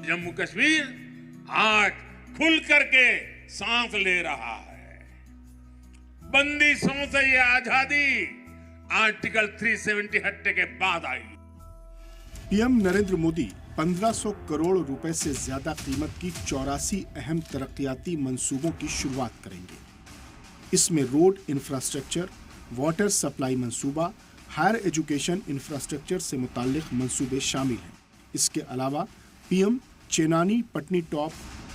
जम्मू कश्मीर आज खुल करके सांस ले रहा है। बंदिशों से ये आजादी आर्टिकल 370 हटने के बाद आई। पीएम नरेंद्र मोदी 1500 करोड़ रुपए से ज्यादा कीमत की 84 अहम तरक्याती मंसूबों की शुरुआत करेंगे। इसमें रोड इंफ्रास्ट्रक्चर, वाटर सप्लाई मंसूबा, हायर एजुकेशन इंफ्रास्ट्रक्चर से मुताल्लिक मंसूबे शामिल हैं। इसके अलावा पीएम चेनानी पटनी टॉप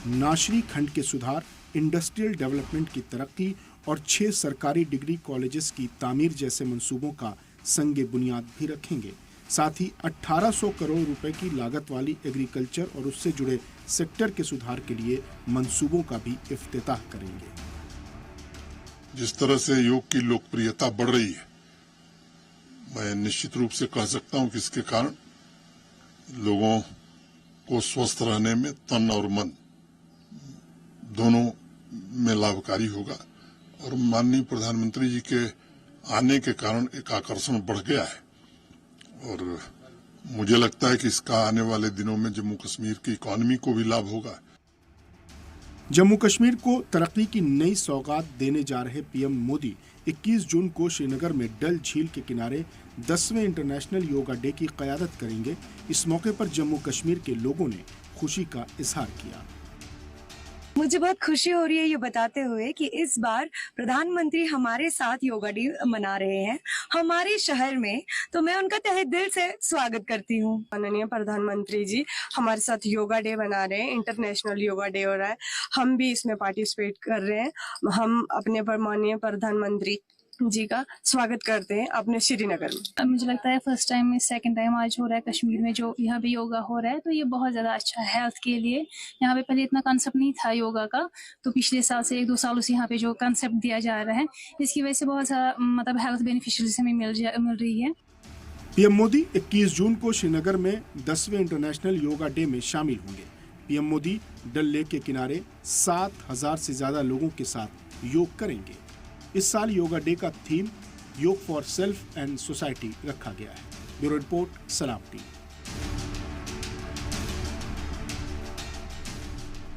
नाशरी खंड के सुधार, इंडस्ट्रियल डेवलपमेंट की तरक्की और 6 सरकारी डिग्री कॉलेजेस की तामीर जैसे मंसूबों का संगे बुनियाद भी रखेंगे। साथ ही 1800 करोड़ रुपए की लागत वाली एग्रीकल्चर और उससे जुड़े सेक्टर के सुधार के लिए मंसूबों का भी इफ्तिताह करेंगे। जिस तरह से योग की लोकप्रियता बढ़ रही है, मैं निश्चित रूप से कह सकता हूं कि इसके कारण लोगों को स्वस्थ रहने में तन और मन दोनों में लाभकारी होगा। और माननीय प्रधानमंत्री जी के आने के कारण एक आकर्षण बढ़ गया है और मुझे लगता है कि इसका आने वाले दिनों में जम्मू कश्मीर की इकोनॉमी को भी लाभ होगा। जम्मू कश्मीर को तरक्की की नई सौगात देने जा रहे पीएम मोदी 21 जून को श्रीनगर में डल झील के किनारे 10वें इंटरनेशनल योगा डे की क़यादत करेंगे। इस मौके पर जम्मू कश्मीर के लोगों ने खुशी का इजहार किया। मुझे बहुत खुशी हो रही है ये बताते हुए कि इस बार प्रधानमंत्री हमारे साथ योगा डे मना रहे हैं हमारे शहर में, तो मैं उनका तहे दिल से स्वागत करती हूँ। माननीय प्रधानमंत्री जी हमारे साथ योगा डे मना रहे हैं, इंटरनेशनल योगा डे हो रहा है, हम भी इसमें पार्टिसिपेट कर रहे हैं। हम अपने माननीय प्रधानमंत्री जी का स्वागत करते हैं अपने श्रीनगर में। मुझे लगता है फर्स्ट टाइम में सेकंड टाइम आज हो रहा है कश्मीर में जो यहाँ पे योगा हो रहा है, तो ये बहुत ज़्यादा अच्छा है हेल्थ के लिए। यहाँ पे पहले इतना कंसेप्ट नहीं था योगा का, तो पिछले साल से 1-2 सालों से यहाँ पे जो कंसेप्ट दिया जा रहा है, इसकी वजह से बहुत सारा मतलब हेल्थ बेनिफिशियरीज हमें मिल रही है। पीएम मोदी 21 जून को श्रीनगर में 10वें इंटरनेशनल योगा डे में शामिल होंगे। पीएम मोदी डल लेक के किनारे 7000 से ज्यादा लोगों के साथ योग करेंगे। इस साल योगा डे का थीम योग फॉर सेल्फ एंड सोसाइटी रखा गया है। ब्यूरो रिपोर्ट, सलाम टीवी।